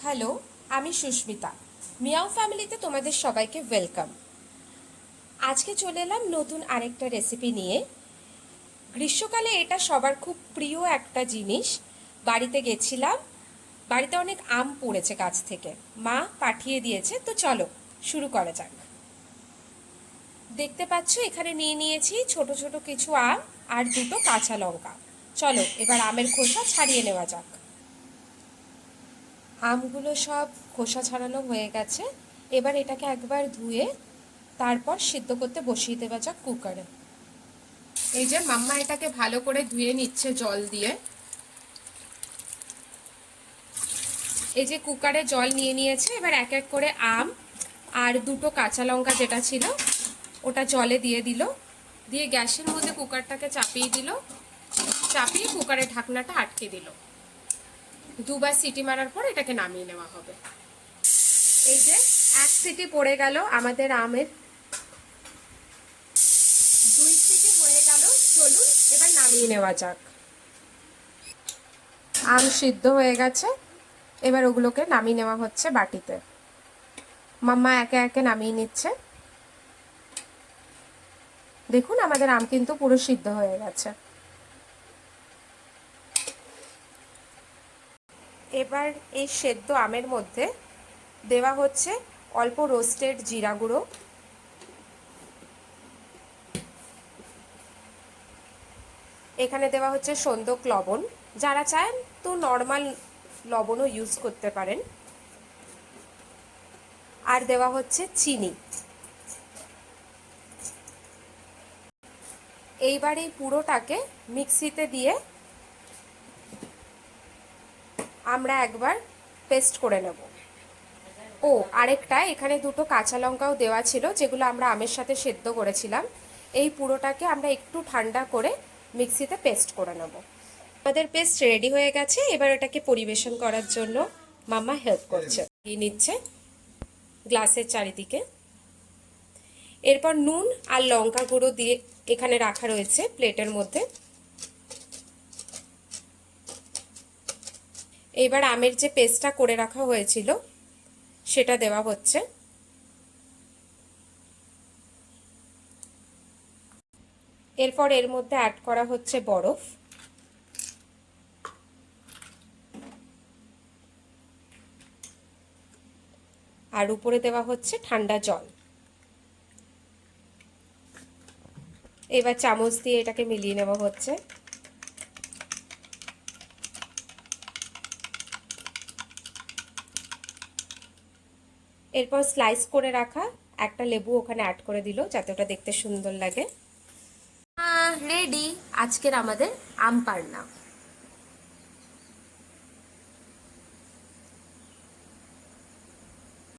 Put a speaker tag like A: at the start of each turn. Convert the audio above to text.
A: Hello, আমি Susmita. Miao ফ্যামিলিতে তোমাদের সবাইকে ওয়েলকাম। আজকে চলে এলাম নতুন আরেকটা রেসিপি নিয়ে। গ্রীষ্মকালে এটা সবার খুব প্রিয় একটা জিনিস। বাড়িতে গেছিলাম, বাড়িতে অনেক আম পড়েছে গাছ থেকে, মা পাঠিয়ে দিয়েছে। তো চলো শুরু করা যাক। দেখতে পাচ্ছ এখানে নিয়ে নিয়েছি ছোট ছোট কিছু আম আর দুটো কাঁচা লঙ্কা। চলো এবার আমের খোসা ছাড়িয়ে নেওয়া যাক। আমগুলো সব খোসা ছাড়ানো হয়ে গেছে। এবার এটাকে একবার ধুয়ে তারপর সিদ্ধ করতে বসিয়ে দেওয়া যাক কুকারে। এই যে মাম্মা এটাকে ভালো করে ধুয়ে নিচ্ছে জল দিয়ে। এই যে কুকারে জল নিয়ে নিয়েছে। এবার এক এক করে আম আর দুটো কাঁচা লঙ্কা যেটা ছিল ওটা জলে দিয়ে দিল, দিয়ে গ্যাসের মধ্যে কুকারটাকে চাপিয়ে দিল, চাপিয়ে কুকারের ঢাকনাটা আটকে দিল। দুবার সিটি মারার পর এটাকে নামিয়ে নেওয়া হবে। এই যে এক সিটি পড়ে গেল আমাদের আমের, দুই সিটি হয়ে গেল। চলুন এবার নামিয়ে নেওয়া যাক। আম সিদ্ধ হয়ে গেছে, এবার ওগুলোকে নামিয়ে নেওয়া হচ্ছে বাটিতে। মাম্মা একে একে নামিয়ে নিচ্ছে। দেখুন আমাদের আম কিন্তু পুরো সিদ্ধ হয়ে গেছে। এবার এই সেদ্ধ আমের মধ্যে দেওয়া হচ্ছে অল্প রোস্টেড জিরা গুঁড়ো, এখানে দেওয়া হচ্ছে সন্দক লবণ, যারা চান তো নর্মাল লবণও ইউজ করতে পারেন, আর দেওয়া হচ্ছে চিনি। এইবার এই পুরোটাকে মিক্সিতে দিয়ে আমরা একবার পেস্ট করে নেব। ও আরেকটা, এখানে দুটো কাঁচা লঙ্কাও দেওয়া ছিল যেগুলো আমরা আমের সাথে সেদ্ধ করেছিলাম। এই পুরোটাকে আমরা একটু ঠান্ডা করে মিক্সিতে পেস্ট করে নেব। আমাদের পেস্ট রেডি হয়ে গেছে। এবার এটাকে পরিবেশন করার জন্য মাম্মা হেল্প করছে, দিয়ে নিচ্ছে গ্লাসের চারিদিকে। এরপর নুন আর লঙ্কা গুঁড়ো দিয়ে এখানে রাখা রয়েছে প্লেটের মধ্যে। এবার আমের যে পেস্টটা করে রাখা হয়েছিল সেটা দেওয়া হচ্ছে। এরপর এর মধ্যে অ্যাড করা হচ্ছে বরফ। আর উপরে দেওয়া হচ্ছে ঠান্ডা জল। এবার চামচ দিয়ে এটাকে মিলিয়ে নেওয়া হচ্ছে। এরপর স্লাইস করে রাখা একটা লেবু ওখানে অ্যাড করে দিল যাতে ওটা দেখতে সুন্দর লাগে। রেডি আজকের আমাদের আম পান্না।